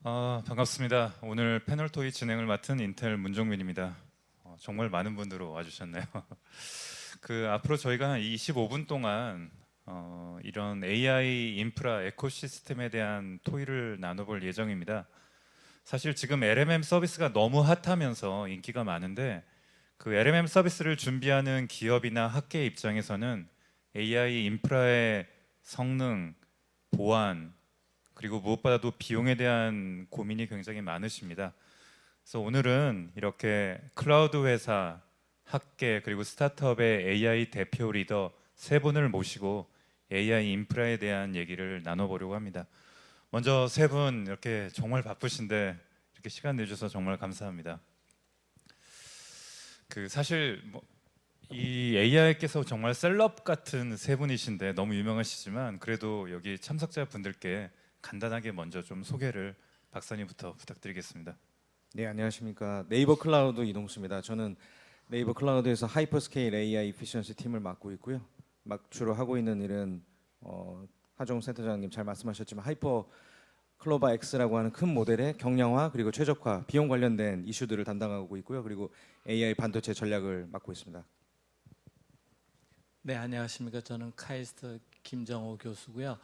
반갑습니다. 오늘 패널 토의 진행을 맡은 인텔 문종민입니다. 정말 많은 분들 와주셨네요. 앞으로 저희가 한 25분 동안 이런 AI 인프라 에코시스템에 대한 토의를 나눠볼 예정입니다. 사실 지금 LMM 서비스가 너무 핫하면서 인기가 많은데 그 LMM 서비스를 준비하는 기업이나 학계 입장에서는 AI 인프라의 성능, 보안, 그리고 무엇보다도 비용에 대한 고민이 굉장히 많으십니다. 그래서 오늘은 이렇게 클라우드 회사, 학계 그리고 스타트업의 AI 대표 리더 세 분을 모시고 AI 인프라에 대한 얘기를 나눠보려고 합니다. 먼저 세 분 이렇게 정말 바쁘신데 이렇게 시간 내주셔서 정말 감사합니다. 사실 이 AI께서 정말 셀럽 같은 세 분이신데 너무 유명하시지만 그래도 여기 참석자분들께 간단하게 먼저 좀 소개를 박사님부터 부탁드리겠습니다. 네, 안녕하십니까. 네이버 클라우드 이동수입니다. 저는 네이버 클라우드에서 하이퍼스케일 AI 이피션시 팀을 맡고 있고요. 주로 하고 있는 일은 하정우 센터장님 잘 말씀하셨지만 하이퍼 클로바 X라고 하는 큰 모델의 경량화 그리고 최적화, 비용 관련된 이슈들을 담당하고 있고요. 그리고 AI 반도체 전략을 맡고 있습니다. 네, 안녕하십니까. 저는 카이스트 김정호 교수고요.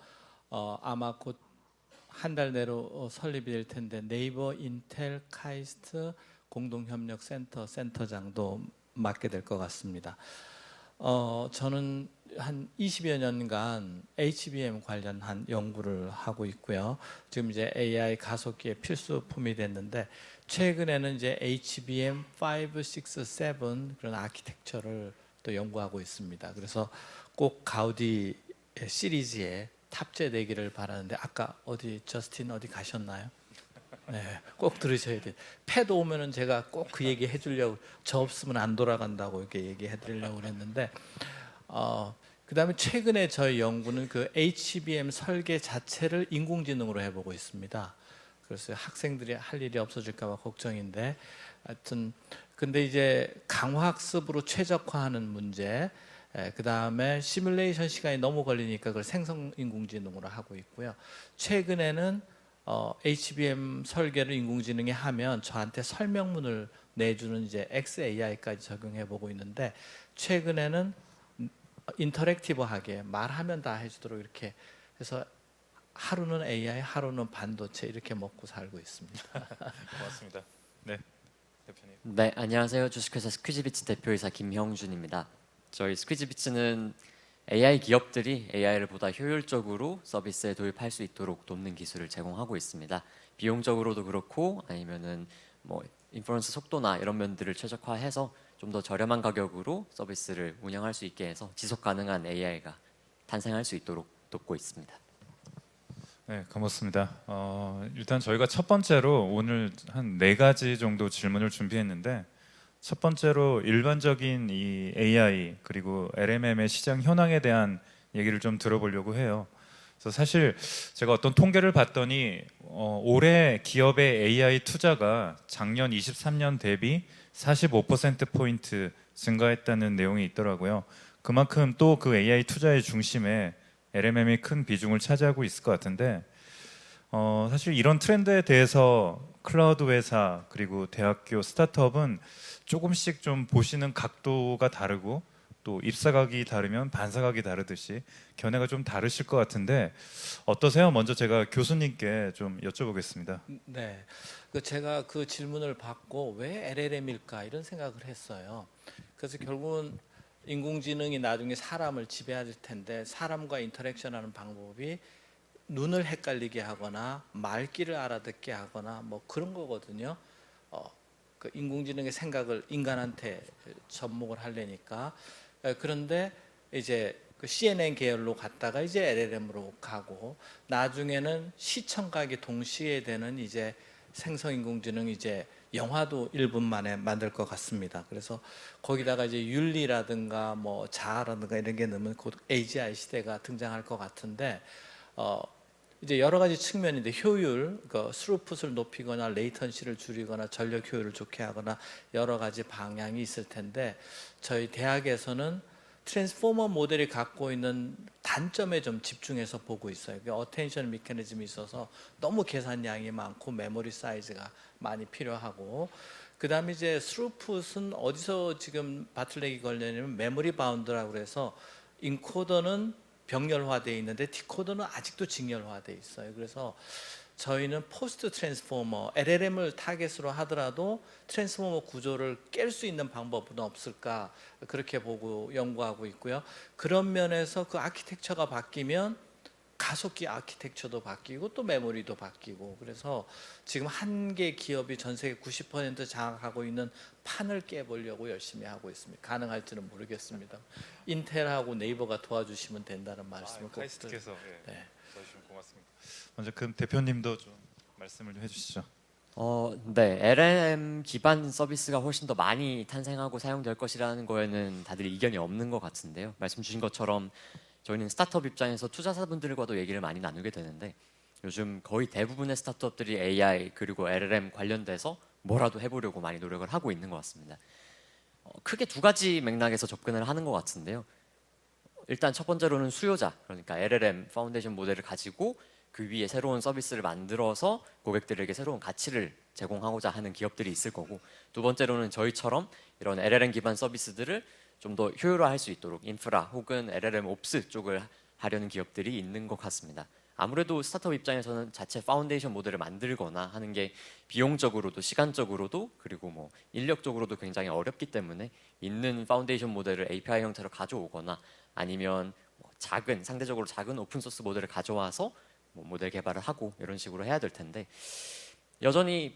아마 곧 한 달 내로 설립이 될 텐데 네이버 인텔 카이스트 공동협력센터 센터장도 맡게 될 것 같습니다. 저는 한 20여 년간 HBM 관련한 연구를 하고 있고요. 지금 이제 AI 가속기의 필수품이 됐는데 최근에는 이제 HBM 5, 6, 7 그런 아키텍처를 또 연구하고 있습니다. 그래서 꼭 가우디 시리즈에 탑재되기를 바라는데 아까 어디 저스틴 어디 가셨나요? 네, 꼭 들으셔야 돼요. 패드 오면은 제가 꼭 그 얘기 해주려고 저 없으면 안 돌아간다고 이렇게 얘기해드리려고 그랬는데 그다음에 최근에 저희 연구는 그 HBM 설계 자체를 인공지능으로 해보고 있습니다. 그래서 학생들이 할 일이 없어질까봐 걱정인데 하여튼 근데 이제 강화학습으로 최적화하는 문제 그 다음에 시뮬레이션 시간이 너무 걸리니까 그걸 생성 인공지능으로 하고 있고요. 최근에는 HBM 설계를 인공지능이 하면 저한테 설명문을 내주는 이제 XAI까지 적용해 보고 있는데 최근에는 인터랙티브하게 말하면 다 해주도록 이렇게 해서 하루는 AI, 하루는 반도체 이렇게 먹고 살고 있습니다. 고맙습니다. 네, 대표님. 네, 안녕하세요. 주식회사 스퀴즈비츠 대표이사 김형준입니다. 저희 스퀴즈비츠는 AI 기업들이 AI를 보다 효율적으로 서비스에 도입할 수 있도록 돕는 기술을 제공하고 있습니다. 비용적으로도 그렇고 아니면은 인퍼런스 속도나 이런 면들을 최적화해서 좀 더 저렴한 가격으로 서비스를 운영할 수 있게 해서 지속 가능한 AI가 탄생할 수 있도록 돕고 있습니다. 네, 고맙습니다. 일단 저희가 첫 번째로 오늘 한 4가지 정도 질문을 준비했는데 첫 번째로 일반적인 이 AI 그리고 LMM의 시장 현황에 대한 얘기를 좀 들어보려고 해요. 그래서 사실 제가 어떤 통계를 봤더니 올해 기업의 AI 투자가 작년 23년 대비 45%포인트 증가했다는 내용이 있더라고요. 그만큼 또 그 AI 투자의 중심에 LMM이 큰 비중을 차지하고 있을 것 같은데 사실 이런 트렌드에 대해서 클라우드 회사 그리고 대학교 스타트업은 조금씩 좀 보시는 각도가 다르고 또 입사각이 다르면 반사각이 다르듯이 견해가 좀 다르실 것 같은데 어떠세요? 먼저 제가 교수님께 좀 여쭤보겠습니다. 네, 제가 그 질문을 받고 왜 LLM일까 이런 생각을 했어요. 그래서 결국은 인공지능이 나중에 사람을 지배할 텐데 사람과 인터랙션하는 방법이 눈을 헷갈리게 하거나 말귀를 알아듣게 하거나 뭐 그런 거거든요. 그 인공지능의 생각을 인간한테 접목을 하려니까 그런데 이제 그 CNN 계열로 갔다가 이제 LLM으로 가고 나중에는 시청각이 동시에 되는 이제 생성인공지능 이제 영화도 1분 만에 만들 것 같습니다. 그래서 거기다가 이제 윤리라든가 뭐 자아라든가 이런 게 넣으면 곧 AGI 시대가 등장할 것 같은데 이제 여러 가지 측면인데 효율, 그 스루풋을 높이거나 레이턴시를 줄이거나 전력 효율을 좋게 하거나 여러 가지 방향이 있을 텐데 저희 대학에서는 트랜스포머 모델이 갖고 있는 단점에 좀 집중해서 보고 있어요. 어텐션 메커니즘이 있어서 너무 계산량이 많고 메모리 사이즈가 많이 필요하고, 그다음에 이제 스루풋은 어디서 지금 바틀렉이 걸려냐면 메모리 바운드라고 그래서 인코더는 병렬화되어 있는데 디코더는 아직도 직렬화되어 있어요. 그래서 저희는 포스트 트랜스포머 LLM을 타겟으로 하더라도 트랜스포머 구조를 깰 수 있는 방법은 없을까, 그렇게 보고 연구하고 있고요. 그런 면에서 그 아키텍처가 바뀌면 가속기 아키텍처도 바뀌고 또 메모리도 바뀌고, 그래서 지금 한 개 기업이 전 세계 90% 장악하고 있는 판을 깨보려고 열심히 하고 있습니다. 가능할지는 모르겠습니다. 인텔하고 네이버가 도와주시면 된다는 말씀을 꼭 카이스트께서 네. 도와주시면 고맙습니다. 먼저 그 대표님도 좀 말씀을 좀 해주시죠. 네, LLM 기반 서비스가 훨씬 더 많이 탄생하고 사용될 것이라는 거에는 다들 이견이 없는 것 같은데요. 말씀 주신 것처럼 저희는 스타트업 입장에서 투자사분들과도 얘기를 많이 나누게 되는데, 요즘 거의 대부분의 스타트업들이 AI 그리고 LLM 관련돼서 뭐라도 해보려고 많이 노력을 하고 있는 것 같습니다. 크게 두 가지 맥락에서 접근을 하는 것 같은데요. 일단 첫 번째로는 수요자, 그러니까 LLM 파운데이션 모델을 가지고 그 위에 새로운 서비스를 만들어서 고객들에게 새로운 가치를 제공하고자 하는 기업들이 있을 거고, 두 번째로는 저희처럼 이런 LLM 기반 서비스들을 좀 더 효율화할 수 있도록 인프라 혹은 LLM 옵스 쪽을 하려는 기업들이 있는 것 같습니다. 아무래도 스타트업 입장에서는 자체 파운데이션 모델을 만들거나 하는 게 비용적으로도 시간적으로도 그리고 뭐 인력적으로도 굉장히 어렵기 때문에 있는 파운데이션 모델을 API 형태로 가져오거나 아니면 뭐 상대적으로 작은 오픈소스 모델을 가져와서 뭐 모델 개발을 하고 이런 식으로 해야 될 텐데, 여전히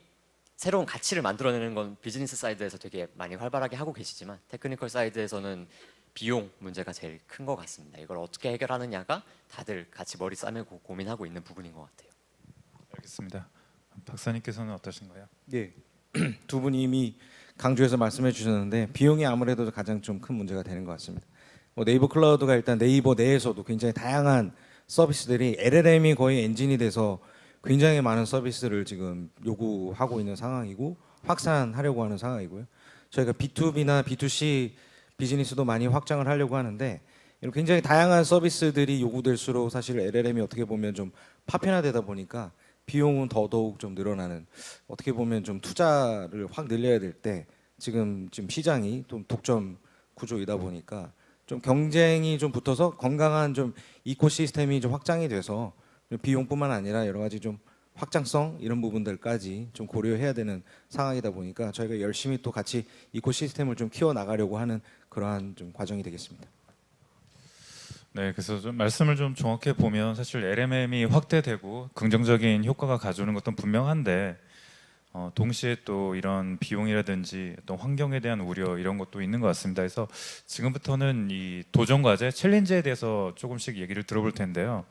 새로운 가치를 만들어내는 건 비즈니스 사이드에서 되게 많이 활발하게 하고 계시지만 테크니컬 사이드에서는 비용 문제가 제일 큰 것 같습니다. 이걸 어떻게 해결하느냐가 다들 같이 머리 싸매고 고민하고 있는 부분인 것 같아요. 알겠습니다. 박사님께서는 어떠신가요? 예, 두 분이 이미 강조해서 말씀해 주셨는데 비용이 아무래도 가장 좀 큰 문제가 되는 것 같습니다. 네이버 클라우드가 일단 네이버 내에서도 굉장히 다양한 서비스들이 LLM이 거의 엔진이 돼서 굉장히 많은 서비스를 지금 요구하고 있는 상황이고 확산하려고 하는 상황이고요. 저희가 B2B나 B2C 비즈니스도 많이 확장을 하려고 하는데 이런 굉장히 다양한 서비스들이 요구될수록 사실 LLM이 어떻게 보면 좀 파편화되다 보니까 비용은 더더욱 좀 늘어나는, 어떻게 보면 좀 투자를 확 늘려야 될 때 지금 시장이 좀 독점 구조이다 보니까 좀 경쟁이 좀 붙어서 건강한 좀 이코시스템이 좀 확장이 돼서 비용뿐만 아니라 여러 가지 좀 확장성 이런 부분들까지 좀 고려해야 되는 상황이다 보니까 저희가 열심히 또 같이 이코시스템을 좀 키워 나가려고 하는 그러한 좀 과정이 되겠습니다. 네, 그래서 좀 말씀을 좀 정확히 보면 사실 LMM이 확대되고 긍정적인 효과가 가져오는 것도 분명한데 동시에 또 이런 비용이라든지 어떤 환경에 대한 우려 이런 것도 있는 것 같습니다. 그래서 지금부터는 이 도전 과제, 챌린지에 대해서 조금씩 얘기를 들어볼 텐데요.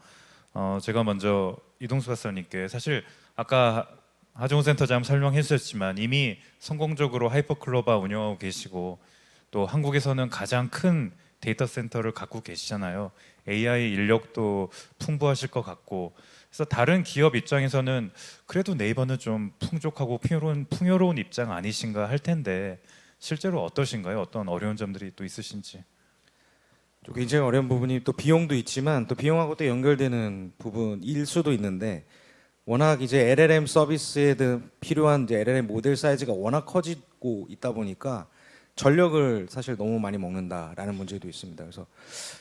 제가 먼저 이동수 박사님께 사실 아까 하정우 센터장 설명해 주셨지만 이미 성공적으로 하이퍼클로바 운영하고 계시고 또 한국에서는 가장 큰 데이터 센터를 갖고 계시잖아요. AI 인력도 풍부하실 것 같고, 그래서 다른 기업 입장에서는 그래도 네이버는 좀 풍족하고 풍요로운 입장 아니신가 할 텐데 실제로 어떠신가요? 어떤 어려운 점들이 또 있으신지. 좀 굉장히 어려운 부분이 또 비용도 있지만 또 비용하고 또 연결되는 부분일 수도 있는데, 워낙 이제 LLM 서비스에 필요한 이제 LLM 모델 사이즈가 워낙 커지고 있다 보니까 전력을 사실 너무 많이 먹는다라는 문제도 있습니다. 그래서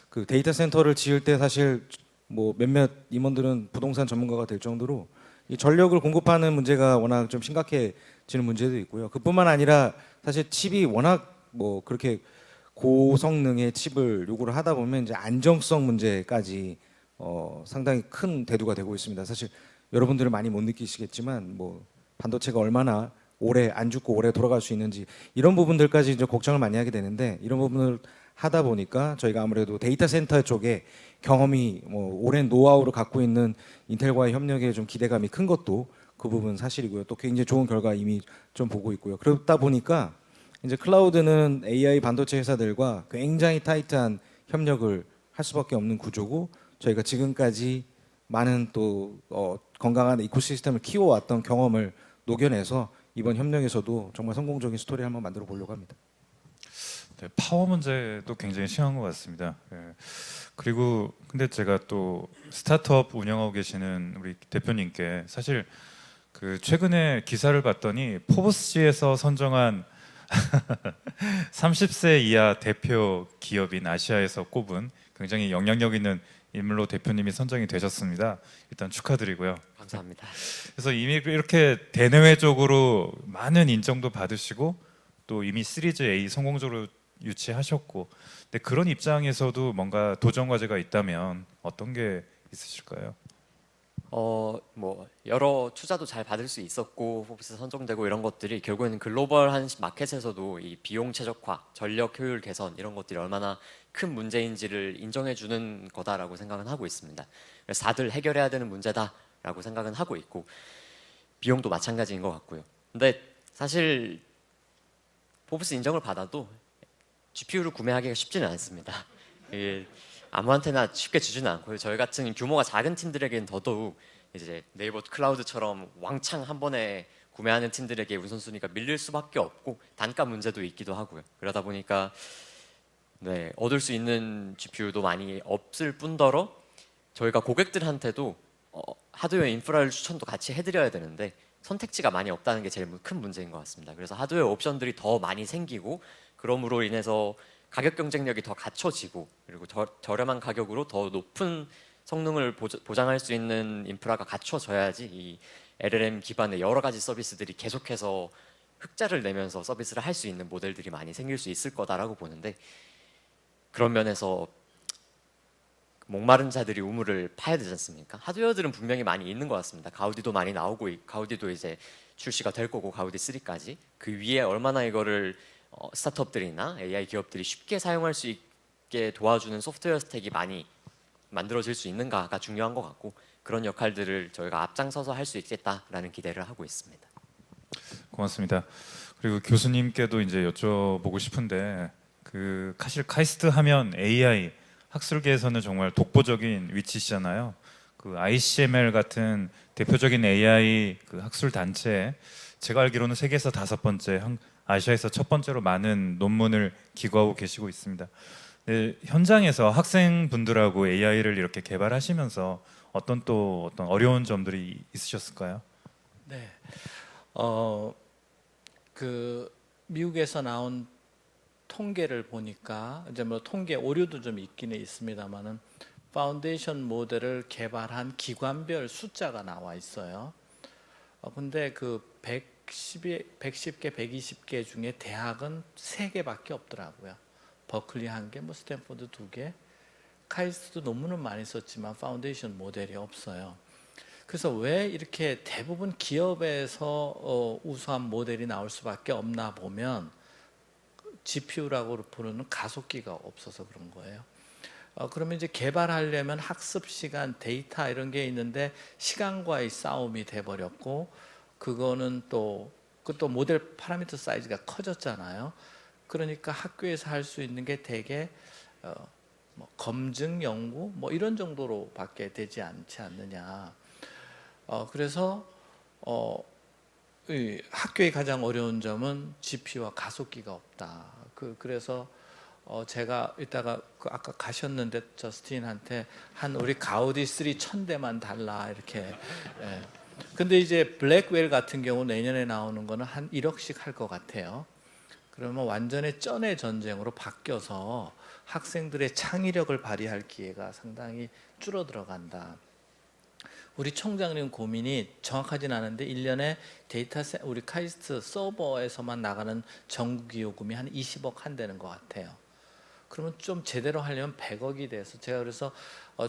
그 데이터 센터를 지을 때 사실 뭐 몇몇 임원들은 부동산 전문가가 될 정도로 이 전력을 공급하는 문제가 워낙 좀 심각해지는 문제도 있고요. 그뿐만 아니라 사실 칩이 워낙 뭐 그렇게 고성능의 칩을 요구를 하다 보면 이제 안정성 문제까지 상당히 큰 대두가 되고 있습니다. 사실 여러분들은 많이 못 느끼시겠지만 뭐 반도체가 얼마나 오래 안 죽고 오래 돌아갈 수 있는지 이런 부분들까지 이제 걱정을 많이 하게 되는데, 이런 부분을 하다 보니까 저희가 아무래도 데이터 센터 쪽에 경험이 뭐 오랜 노하우를 갖고 있는 인텔과의 협력에 좀 기대감이 큰 것도 그 부분 사실이고요. 또 굉장히 좋은 결과 이미 좀 보고 있고요. 그러다 보니까 이제 클라우드는 AI 반도체 회사들과 굉장히 타이트한 협력을 할 수밖에 없는 구조고, 저희가 지금까지 많은 또 건강한 이코시스템을 키워왔던 경험을 녹여내서 이번 협력에서도 정말 성공적인 스토리 한번 만들어 보려고 합니다. 네, 파워 문제도 굉장히 심한 것 같습니다. 예. 그리고 근데 제가 또 스타트업 운영하고 계시는 우리 대표님께 사실 그 최근에 기사를 봤더니 포브스지에서 선정한 30세 이하 대표 기업인 아시아에서 꼽은 굉장히 영향력 있는 인물로 대표님이 선정이 되셨습니다. 일단 축하드리고요. 감사합니다. 그래서 이미 이렇게 대내외적으로 많은 인정도 받으시고 또 이미 시리즈 A 성공적으로 유치하셨고, 근데 그런 입장에서도 뭔가 도전 과제가 있다면 어떤 게 있으실까요? 뭐 여러 투자도 잘 받을 수 있었고 포브스 선정되고 이런 것들이 결국에는 글로벌한 마켓에서도 이 비용 최적화, 전력 효율 개선 이런 것들이 얼마나 큰 문제인지를 인정해 주는 거다라고 생각은 하고 있습니다. 그래서 다들 해결해야 되는 문제다라고 생각은 하고 있고 비용도 마찬가지인 것 같고요. 근데 사실 포브스 인정을 받아도 GPU를 구매하기가 쉽지는 않습니다. 이게 아무한테나 쉽게 주지는 않고요. 저희 같은 규모가 작은 팀들에게는 더더욱 이제 네이버 클라우드처럼 왕창 한 번에 구매하는 팀들에게 우선순위가 밀릴 수밖에 없고 단가 문제도 있기도 하고요. 그러다 보니까 네, 얻을 수 있는 GPU도 많이 없을 뿐더러 저희가 고객들한테도 하드웨어 인프라를 추천도 같이 해드려야 되는데 선택지가 많이 없다는 게 제일 큰 문제인 것 같습니다. 그래서 하드웨어 옵션들이 더 많이 생기고 그러므로 인해서 가격 경쟁력이 더 갖춰지고 그리고 저렴한 가격으로 더 높은 성능을 보장할 수 있는 인프라가 갖춰져야지 이 LLM 기반의 여러 가지 서비스들이 계속해서 흑자를 내면서 서비스를 할 수 있는 모델들이 많이 생길 수 있을 거다라고 보는데 그런 면에서 목마른 자들이 우물을 파야 되지 않습니까? 하드웨어들은 분명히 많이 있는 것 같습니다. 가우디도 많이 나오고 가우디도 이제 출시가 될 거고 가우디 3까지 그 위에 얼마나 이거를 스타트업들이나 AI 기업들이 쉽게 사용할 수 있게 도와주는 소프트웨어 스택이 많이 만들어질 수 있는가가 중요한 것 같고 그런 역할들을 저희가 앞장서서 할 수 있겠다라는 기대를 하고 있습니다. 고맙습니다. 그리고 교수님께도 이제 여쭤보고 싶은데 그 사실 카이스트 하면 AI 학술계에서는 정말 독보적인 위치시잖아요. 그 ICML 같은 대표적인 AI 그 학술 단체에 제가 알기로는 세계에서 5번째, 아시아에서 첫 번째로 많은 논문을 기고하고 계시고 있습니다. 네, 현장에서 학생분들하고 AI를 이렇게 개발하시면서 어떤 어려운 점들이 있으셨을까요? 네. 그 미국에서 나온 통계를 보니까 이제 뭐 통계 오류도 좀 있기는 있습니다만은 파운데이션 모델을 개발한 기관별 숫자가 나와 있어요. 근데 그 110개, 120개 중에 대학은 3개밖에 없더라고요. 버클리 1개, 뭐 스탠포드 2개, 카이스트도 논문은 많이 썼지만 파운데이션 모델이 없어요. 그래서 왜 이렇게 대부분 기업에서 우수한 모델이 나올 수밖에 없나 보면 GPU라고 부르는 가속기가 없어서 그런 거예요. 그러면 이제 개발하려면 학습 시간, 데이터 이런 게 있는데 시간과의 싸움이 돼버렸고 그거는 또 모델 파라미터 사이즈가 커졌잖아요. 그러니까 학교에서 할 수 있는 게 대개 뭐 검증 연구 뭐 이런 정도로밖에 되지 않지 않느냐. 그래서 이 학교의 가장 어려운 점은 GPU와 가속기가 없다. 그래서 제가 이따가 아까 가셨는데 저스틴한테 한 우리 가우디 3 1000대만 달라 이렇게. 예. 근데 이제 블랙웰 같은 경우 내년에 나오는 거는 한 1억씩 할 것 같아요. 그러면 완전히 쩐의 전쟁으로 바뀌어서 학생들의 창의력을 발휘할 기회가 상당히 줄어들어 간다. 우리 총장님 고민이 정확하진 않은데 1년에 우리 카이스트 서버에서만 나가는 전국기 요금이 한 20억 한다는 것 같아요. 그러면 좀 제대로 하려면 100억이 돼서 제가 그래서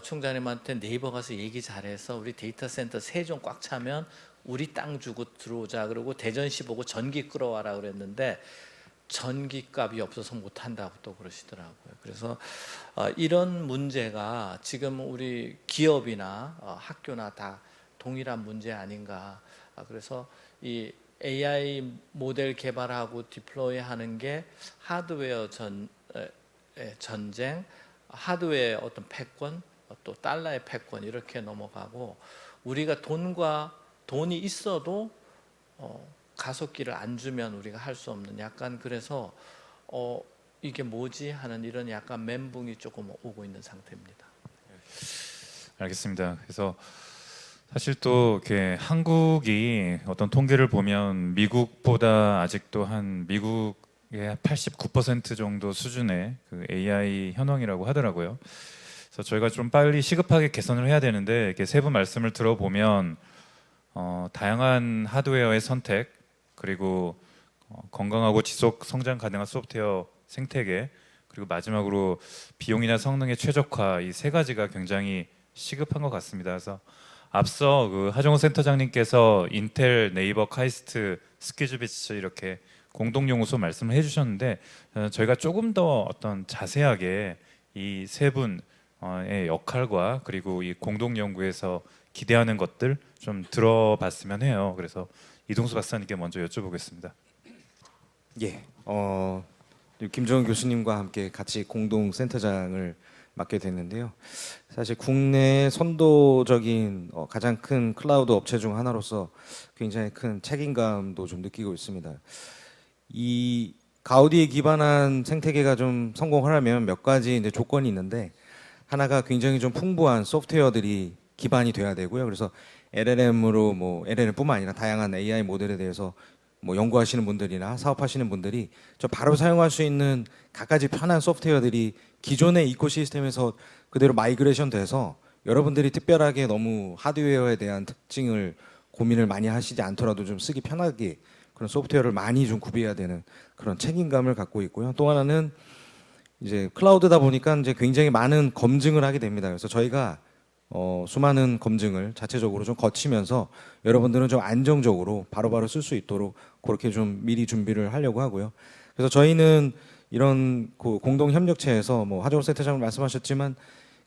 총장님한테 네이버 가서 얘기 잘해서 우리 데이터 센터 3종 꽉 차면 우리 땅 주고 들어오자 그러고 대전시 보고 전기 끌어와라 그랬는데 전기값이 없어서 못한다고 또 그러시더라고요. 그래서 이런 문제가 지금 우리 기업이나 학교나 다 동일한 문제 아닌가. 그래서 이 AI 모델 개발하고 디플로이하는 게 하드웨어 전쟁, 하드웨어 어떤 패권, 또 달러의 패권 이렇게 넘어가고 우리가 돈이 있어도 가속기를 안 주면 우리가 할 수 없는 약간 그래서 이게 뭐지 하는 이런 약간 멘붕이 조금 오고 있는 상태입니다. 알겠습니다. 그래서 사실 또 이렇게 한국이 어떤 통계를 보면 미국보다 아직도 한 미국의 89% 정도 수준의 그 AI 현황이라고 하더라고요. 그래서 저희가 좀 빨리 시급하게 개선을 해야 되는데 이렇게 세부 말씀을 들어보면 다양한 하드웨어의 선택 그리고 건강하고 지속 성장 가능한 소프트웨어 생태계 그리고 마지막으로 비용이나 성능의 최적화 이 세 가지가 굉장히 시급한 것 같습니다. 그래서 앞서 그 하정우 센터장님께서 인텔, 네이버, 카이스트, 스퀴즈비츠 이렇게 공동 연구소 말씀을 해주셨는데 저희가 조금 더 어떤 자세하게 이 세 분의 역할과 그리고 이 공동 연구에서 기대하는 것들 좀 들어봤으면 해요. 그래서 이동수 박사님께 먼저 여쭤보겠습니다. 예. 김정은 교수님과 함께 같이 공동 센터장을 맡게 됐는데요. 사실 국내 선도적인 가장 큰 클라우드 업체 중 하나로서 굉장히 큰 책임감도 좀 느끼고 있습니다. 이 가우디에 기반한 생태계가 좀 성공하려면 몇 가지 이제 조건이 있는데 하나가 굉장히 좀 풍부한 소프트웨어들이 기반이 돼야 되고요. 그래서 LLM으로 뭐 LLM뿐만 아니라 다양한 AI 모델에 대해서 뭐 연구하시는 분들이나 사업하시는 분들이 저 바로 사용할 수 있는 갖가지 편한 소프트웨어들이 기존의 이코시스템에서 그대로 마이그레이션 돼서 여러분들이 특별하게 너무 하드웨어에 대한 특징을 고민을 많이 하시지 않더라도 좀 쓰기 편하게 그런 소프트웨어를 많이 좀 구비해야 되는 그런 책임감을 갖고 있고요. 또 하나는 이제 클라우드다 보니까 이제 굉장히 많은 검증을 하게 됩니다. 그래서 저희가 수많은 검증을 자체적으로 좀 거치면서 여러분들은 좀 안정적으로 바로바로 쓸 수 있도록 그렇게 좀 미리 준비를 하려고 하고요. 그래서 저희는 이런 공동 협력체에서 뭐 하정우 센터장님 말씀하셨지만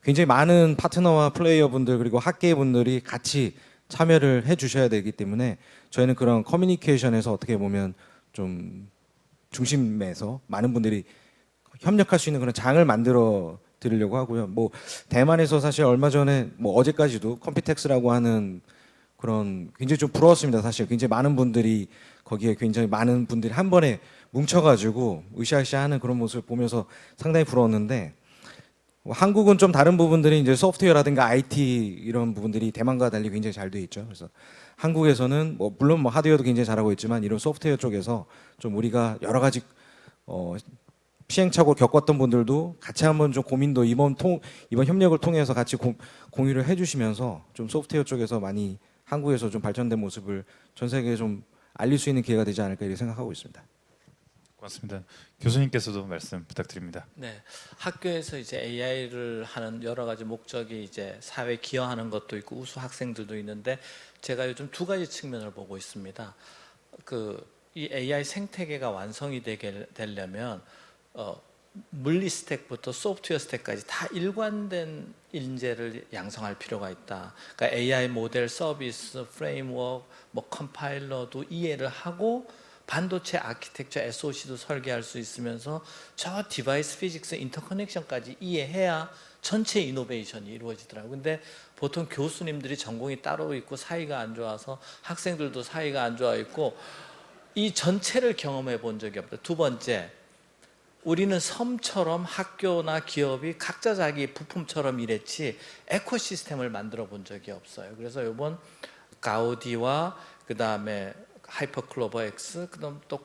굉장히 많은 파트너와 플레이어분들 그리고 학계분들이 같이 참여를 해 주셔야 되기 때문에 저희는 그런 커뮤니케이션에서 어떻게 보면 좀 중심에서 많은 분들이 협력할 수 있는 그런 장을 만들어 드리려고 하고요. 뭐 대만에서 사실 얼마 전에 뭐 어제까지도 컴피텍스라고 하는 그런 굉장히 좀 부러웠습니다. 사실 굉장히 많은 분들이 거기에 굉장히 많은 분들이 한 번에 뭉쳐가지고 으쌰으쌰하는 그런 모습을 보면서 상당히 부러웠는데 뭐 한국은 좀 다른 부분들이 이제 소프트웨어라든가 IT 이런 부분들이 대만과 달리 굉장히 잘 돼 있죠. 그래서 한국에서는 뭐 물론 뭐 하드웨어도 굉장히 잘하고 있지만 이런 소프트웨어 쪽에서 좀 우리가 여러 가지 시행착오 겪었던 분들도 같이 한번 좀 고민도 이번 협력을 통해서 같이 공유를 해주시면서 좀 소프트웨어 쪽에서 많이 한국에서 좀 발전된 모습을 전 세계에 좀 알릴 수 있는 기회가 되지 않을까 이렇게 생각하고 있습니다. 고맙습니다. 교수님께서도 말씀 부탁드립니다. 네, 학교에서 이제 AI를 하는 여러 가지 목적이 이제 사회 기여하는 것도 있고 우수 학생들도 있는데 제가 요즘 두 가지 측면을 보고 있습니다. 이 AI 생태계가 완성이 되려면 물리 스택부터 소프트웨어 스택까지 다 일관된 인재를 양성할 필요가 있다. 그러니까 AI 모델, 서비스, 프레임워크, 뭐 컴파일러도 이해를 하고 반도체 아키텍처 SOC도 설계할 수 있으면서 저 디바이스 피직스 인터커넥션까지 이해해야 전체 이노베이션이 이루어지더라고요. 근데 보통 교수님들이 전공이 따로 있고 사이가 안 좋아서 학생들도 사이가 안 좋아 있고 이 전체를 경험해 본 적이 없다. 두 번째, 우리는 섬처럼 학교나 기업이 각자 자기 부품처럼 일했지 에코시스템을 만들어 본 적이 없어요. 그래서 이번 가우디와 그 다음에 하이퍼클로버 X, 그다음 또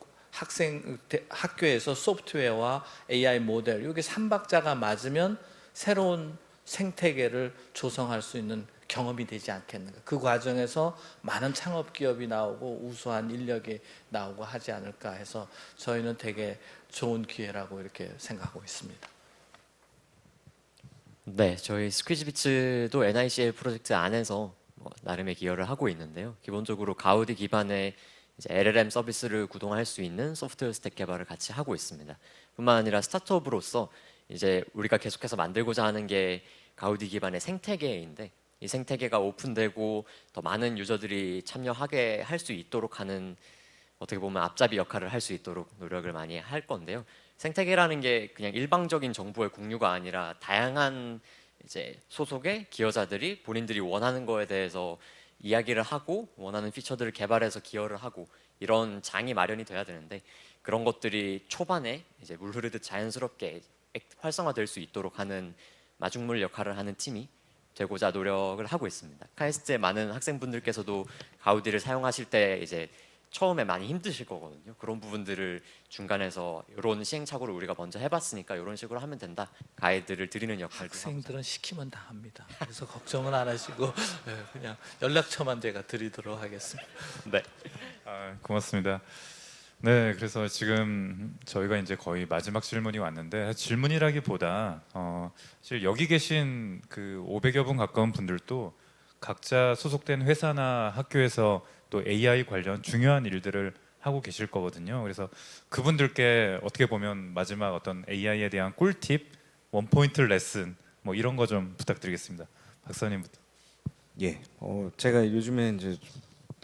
학교에서 소프트웨어와 AI 모델, 이게 삼박자가 맞으면 새로운 생태계를 조성할 수 있는 경험이 되지 않겠는가. 그 과정에서 많은 창업 기업이 나오고 우수한 인력이 나오고 하지 않을까 해서 저희는 되게 좋은 기회라고 이렇게 생각하고 있습니다. 네, 저희 스퀴즈비츠도 NICL 프로젝트 안에서 나름의 기여를 하고 있는데요. 기본적으로 가우디 기반의 이제 LLM 서비스를 구동할 수 있는 소프트웨어 스택 개발을 같이 하고 있습니다. 뿐만 아니라 스타트업으로서 이제 우리가 계속해서 만들고자 하는 게 가우디 기반의 생태계인데 이 생태계가 오픈되고 더 많은 유저들이 참여하게 할 수 있도록 하는 어떻게 보면 앞잡이 역할을 할 수 있도록 노력을 많이 할 건데요. 생태계라는 게 그냥 일방적인 정보의 공유가 아니라 다양한 이제 소속의 기여자들이 본인들이 원하는 거에 대해서 이야기를 하고 원하는 피처들을 개발해서 기여를 하고 이런 장이 마련이 돼야 되는데 그런 것들이 초반에 이제 물 흐르듯 자연스럽게 활성화될 수 있도록 하는 마중물 역할을 하는 팀이 되고자 노력을 하고 있습니다. 카이스트의 많은 학생분들께서도 가우디를 사용하실 때 이제 처음에 많이 힘드실 거거든요. 그런 부분들을 중간에서 이런 시행착오를 우리가 먼저 해봤으니까 이런 식으로 하면 된다. 가이드를 드리는 역할도 하고. 학생들은 시키면 다 합니다. 그래서 걱정은 안 하시고 그냥 연락처만 제가 드리도록 하겠습니다. 네. 고맙습니다. 네, 그래서 지금 저희가 이제 거의 마지막 질문이 왔는데 질문이라기보다 사실 여기 계신 그 500여 분 가까운 분들도 각자 소속된 회사나 학교에서 또 AI 관련 중요한 일들을 하고 계실 거거든요. 그래서 그분들께 어떻게 보면 마지막 어떤 AI에 대한 꿀팁, 원포인트 레슨 뭐 이런 거 좀 부탁드리겠습니다. 박사님부터. 예, 제가 요즘에 이제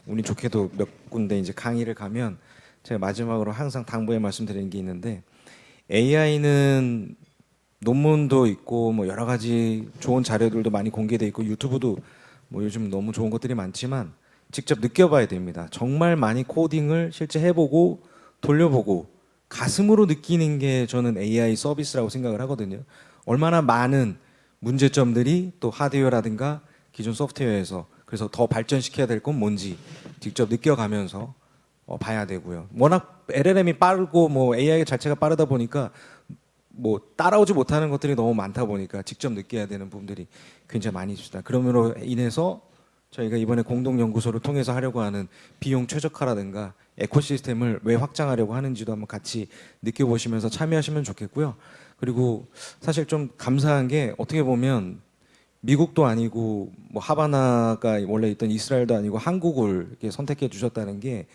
운이 좋게도 몇 군데 이제 강의를 가면 제가 마지막으로 항상 당부해 말씀드리는 게 있는데 AI는 논문도 있고 뭐 여러 가지 좋은 자료들도 많이 공개돼 있고 유튜브도 뭐 요즘 너무 좋은 것들이 많지만 직접 느껴봐야 됩니다. 정말 많이 코딩을 실제 해보고 돌려보고 가슴으로 느끼는 게 저는 AI 서비스라고 생각을 하거든요. 얼마나 많은 문제점들이 또 하드웨어라든가 기존 소프트웨어에서 그래서 더 발전시켜야 될 건 뭔지 직접 느껴가면서 봐야 되고요. 워낙 LLM이 빠르고 뭐 AI 자체가 빠르다 보니까 뭐 따라오지 못하는 것들이 너무 많다 보니까 직접 느껴야 되는 부분들이 굉장히 많이 있습니다. 그러므로 인해서 저희가 이번에 공동 연구소를 통해서 하려고 하는 비용 최적화라든가 에코시스템을 왜 확장하려고 하는지도 한번 같이 느껴보시면서 참여하시면 좋겠고요. 그리고 사실 좀 감사한 게 어떻게 보면 미국도 아니고 뭐 하바나가 원래 있던 이스라엘도 아니고 한국을 이렇게 선택해 주셨다는 게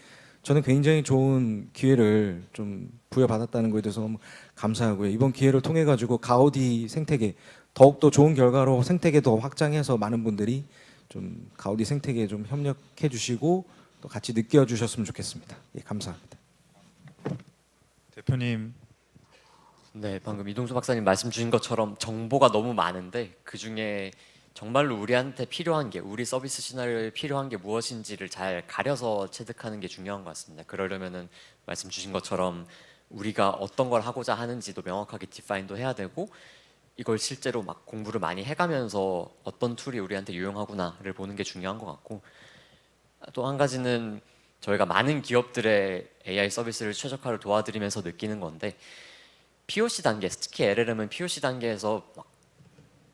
저는 굉장히 좋은 기회를 좀 부여받았다는 거에 대해서 너무 감사하고요. 이번 기회를 통해 가지고 가우디 생태계 더욱더 좋은 결과로 생태계 더 확장해서 많은 분들이 좀 가우디 생태계에 좀 협력해 주시고 또 같이 느껴주셨으면 좋겠습니다. 예, 감사합니다. 대표님. 네, 방금 이동수 박사님 말씀 주신 것처럼 정보가 너무 많은데 그 중에 정말로 우리한테 필요한 게 우리 서비스 시나리오에 필요한 게 무엇인지를 잘 가려서 체득하는 게 중요한 것 같습니다. 그러려면은 말씀 주신 것처럼 우리가 어떤 걸 하고자 하는지도 명확하게 디파인도 해야 되고 이걸 실제로 막 공부를 많이 해가면서 어떤 툴이 우리한테 유용하구나를 보는 게 중요한 것 같고 또 한 가지는 저희가 많은 기업들의 AI 서비스를 최적화를 도와드리면서 느끼는 건데 POC 단계, 특히 LLM은 POC 단계에서 막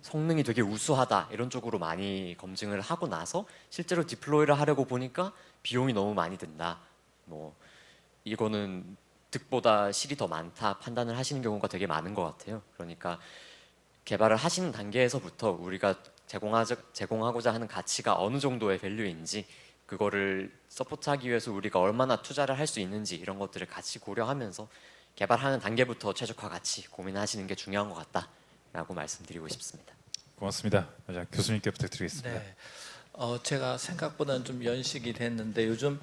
성능이 되게 우수하다 이런 쪽으로 많이 검증을 하고 나서 실제로 디플로이를 하려고 보니까 비용이 너무 많이 든다. 뭐 이거는 득보다 실이 더 많다 판단을 하시는 경우가 되게 많은 것 같아요. 그러니까 개발을 하시는 단계에서부터 우리가 제공하고자 하는 가치가 어느 정도의 밸류인지 그거를 서포트하기 위해서 우리가 얼마나 투자를 할 수 있는지 이런 것들을 같이 고려하면서 개발하는 단계부터 최적화 같이 고민하시는 게 중요한 것 같다라고 말씀드리고 싶습니다. 고맙습니다. 자, 교수님께 부탁드리겠습니다. 네, 제가 생각보다는 좀 연식이 됐는데 요즘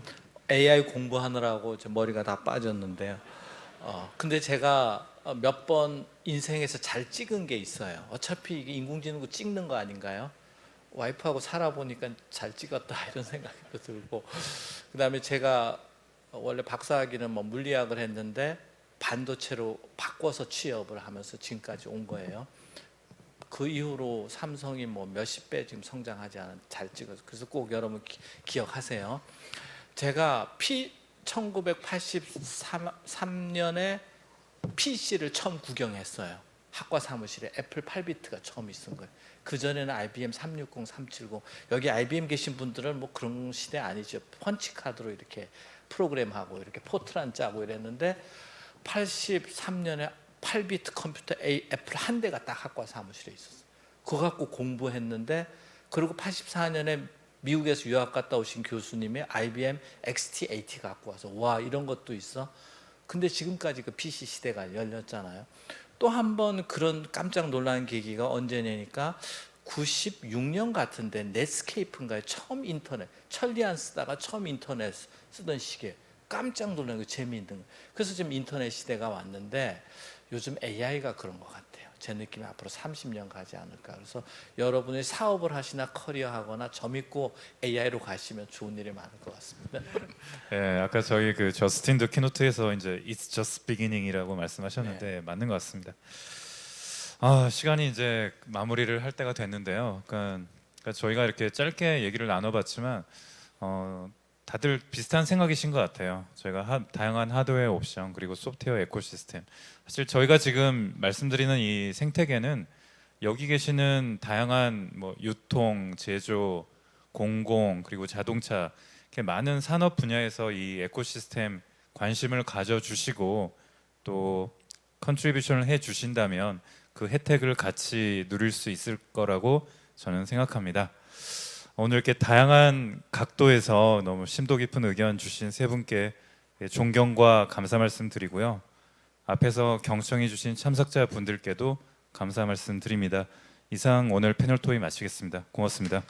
AI 공부하느라고 제 머리가 다 빠졌는데요. 근데 제가 몇 번 인생에서 잘 찍은 게 있어요. 어차피 이게 인공지능 찍는 거 아닌가요? 와이프하고 살아보니까 잘 찍었다 이런 생각도 들고 그다음에 제가 원래 박사학위는 뭐 물리학을 했는데 반도체로 바꿔서 취업을 하면서 지금까지 온 거예요. 그 이후로 삼성이 뭐 몇십 배 지금 성장하지 않은 잘 찍어서 그래서 꼭 여러분 기억하세요. 제가 1983년에 PC를 처음 구경했어요. 학과 사무실에 애플 8비트가 처음 있은 거예요. 그 전에는 IBM 360, 370 여기 IBM 계신 분들은 뭐 그런 시대 아니죠. 펀치 카드로 이렇게 프로그램하고 이렇게 포트란 짜고 이랬는데 83년에 8비트 컴퓨터 애플 한 대가 딱 학과 사무실에 있었어요. 그거 갖고 공부했는데 그리고 84년에 미국에서 유학 갔다 오신 교수님이 IBM XT80 갖고 와서 와 이런 것도 있어. 근데 지금까지 그 PC 시대가 열렸잖아요. 또 한 번 그런 깜짝 놀란 계기가 언제냐니까 96년 같은데 넷스케이프인가요? 처음 인터넷 천리안 쓰다가 처음 인터넷 쓰던 시기에 깜짝 놀란 거 재미있는 거. 그래서 지금 인터넷 시대가 왔는데 요즘 AI가 그런 것 같아요. 제 느낌에 앞으로 30년 가지 않을까. 그래서 여러분이 사업을 하시나 커리어하거나 점 있고 AI로 가시면 좋은 일이 많을 것 같습니다. 예, 아까 저희 그 저스틴도 키노트에서 이제 It's just beginning이라고 말씀하셨는데 네. 맞는 것 같습니다. 아, 시간이 이제 마무리를 할 때가 됐는데요. 그러니까 저희가 이렇게 짧게 얘기를 나눠봤지만 다들 비슷한 생각이신 것 같아요. 저희가 다양한 하드웨어 옵션 그리고 소프트웨어 에코시스템. 사실 저희가 지금 말씀드리는 이 생태계는 여기 계시는 다양한 뭐 유통, 제조, 공공 그리고 자동차 이렇게 많은 산업 분야에서 이 에코시스템 관심을 가져주시고 또 컨트리뷰션을 해주신다면 그 혜택을 같이 누릴 수 있을 거라고 저는 생각합니다. 오늘 이렇게 다양한 각도에서 너무 심도 깊은 의견 주신 세 분께 존경과 감사 말씀 드리고요. 앞에서 경청해 주신 참석자 분들께도 감사 말씀 드립니다. 이상 오늘 패널 토의 마치겠습니다. 고맙습니다.